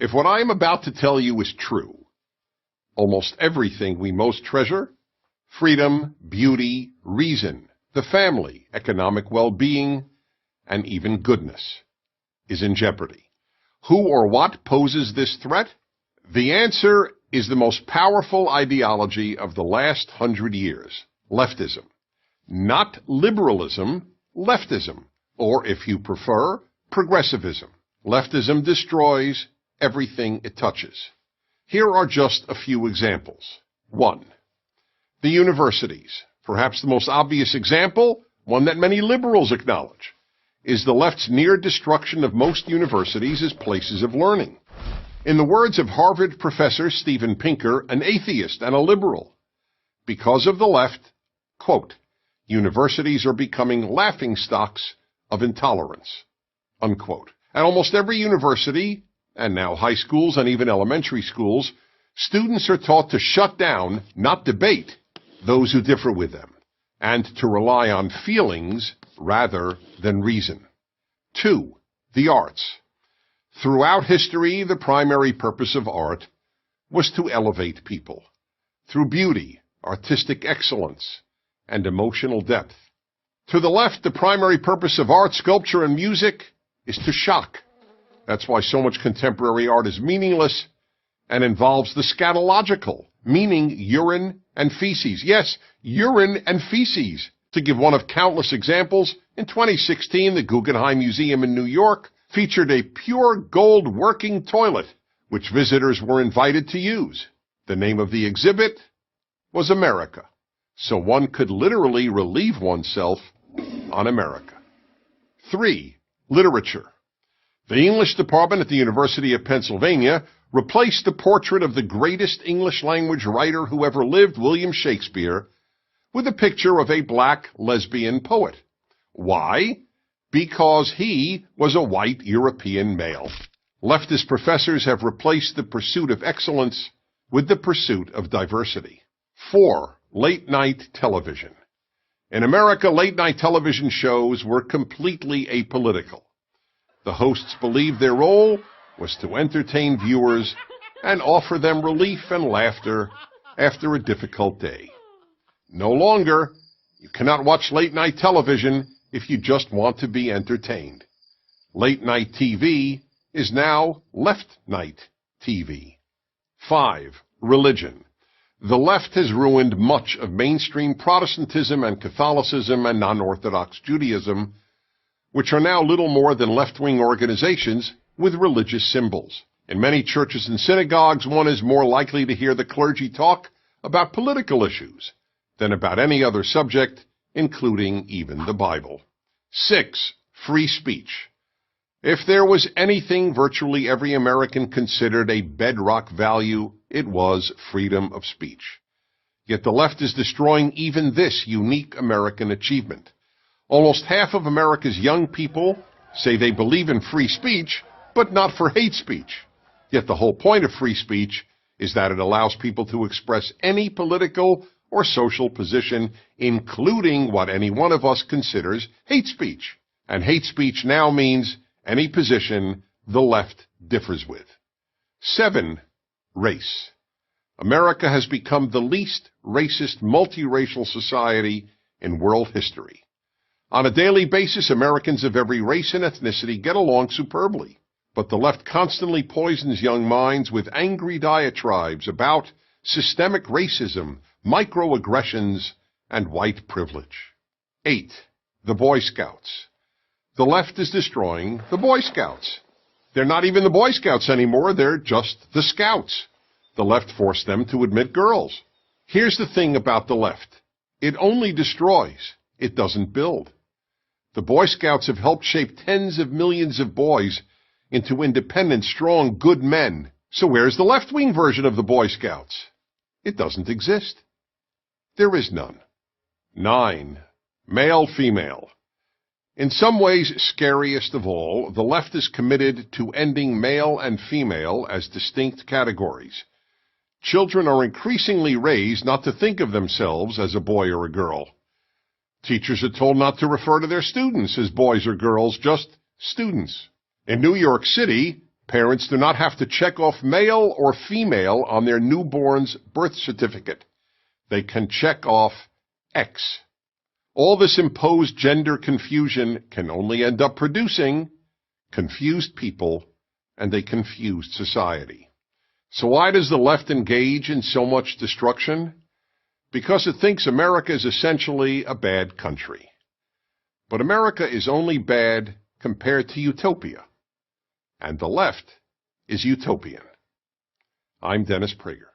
If what I am about to tell you is true, almost everything we most treasure, freedom, beauty, reason, the family, economic well-being, and even goodness, is in jeopardy. Who or what poses this threat? The answer is the most powerful ideology of the last 100 years, leftism. Not liberalism, leftism, or if you prefer, progressivism. Leftism destroys everything it touches. Here are just a few examples. 1. The universities. Perhaps the most obvious example, one that many liberals acknowledge, is the left's near destruction of most universities as places of learning. In the words of Harvard professor Steven Pinker, an atheist and a liberal, because of the left, quote, universities are becoming laughingstocks of intolerance, unquote. At almost every university, and now high schools and even elementary schools, students are taught to shut down, not debate, those who differ with them, and to rely on feelings rather than reason. 2. The arts. Throughout history, the primary purpose of art was to elevate people through beauty, artistic excellence, and emotional depth. To the left, the primary purpose of art, sculpture, and music is to shock. That's why so much contemporary art is meaningless and involves the scatological, meaning urine and feces. Yes, urine and feces. To give one of countless examples, in 2016, the Guggenheim Museum in New York featured a pure gold working toilet, which visitors were invited to use. The name of the exhibit was America, so one could literally relieve oneself on America. 3. Literature. The English department at the University of Pennsylvania replaced the portrait of the greatest English-language writer who ever lived, William Shakespeare, with a picture of a black lesbian poet. Why? Because he was a white European male. Leftist professors have replaced the pursuit of excellence with the pursuit of diversity. 4. Late-night television. In America, late-night television shows were completely apolitical. The hosts believed their role was to entertain viewers and offer them relief and laughter after a difficult day. No longer. You cannot watch late-night television if you just want to be entertained. Late-night TV is now left-night TV. 5. Religion. The left has ruined much of mainstream Protestantism and Catholicism and non-Orthodox Judaism, which are now little more than left-wing organizations with religious symbols. In many churches and synagogues, one is more likely to hear the clergy talk about political issues than about any other subject, including even the Bible. 6. Free speech. If there was anything virtually every American considered a bedrock value, it was freedom of speech. Yet the left is destroying even this unique American achievement. Almost half of America's young people say they believe in free speech, but not for hate speech. Yet the whole point of free speech is that it allows people to express any political or social position, including what any one of us considers hate speech. And hate speech now means any position the left differs with. 7. Race. America has become the least racist multiracial society in world history. On a daily basis, Americans of every race and ethnicity get along superbly. But the left constantly poisons young minds with angry diatribes about systemic racism, microaggressions, and white privilege. 8. The Boy Scouts. The left is destroying the Boy Scouts. They're not even the Boy Scouts anymore, they're just the Scouts. The left forced them to admit girls. Here's the thing about the left. It only destroys. It doesn't build. The Boy Scouts have helped shape tens of millions of boys into independent, strong, good men. So where's the left-wing version of the Boy Scouts? It doesn't exist. There is none. 9. Male-female. In some ways, scariest of all, the left is committed to ending male and female as distinct categories. Children are increasingly raised not to think of themselves as a boy or a girl. Teachers are told not to refer to their students as boys or girls, just students. In New York City, Parents do not have to check off male or female on their newborn's birth certificate. They can check off X. All this imposed gender confusion can only end up producing confused people and a confused society. So why does the left engage in so much destruction? Because it thinks America is essentially a bad country. But America is only bad compared to utopia. And the left is utopian. I'm Dennis Prager.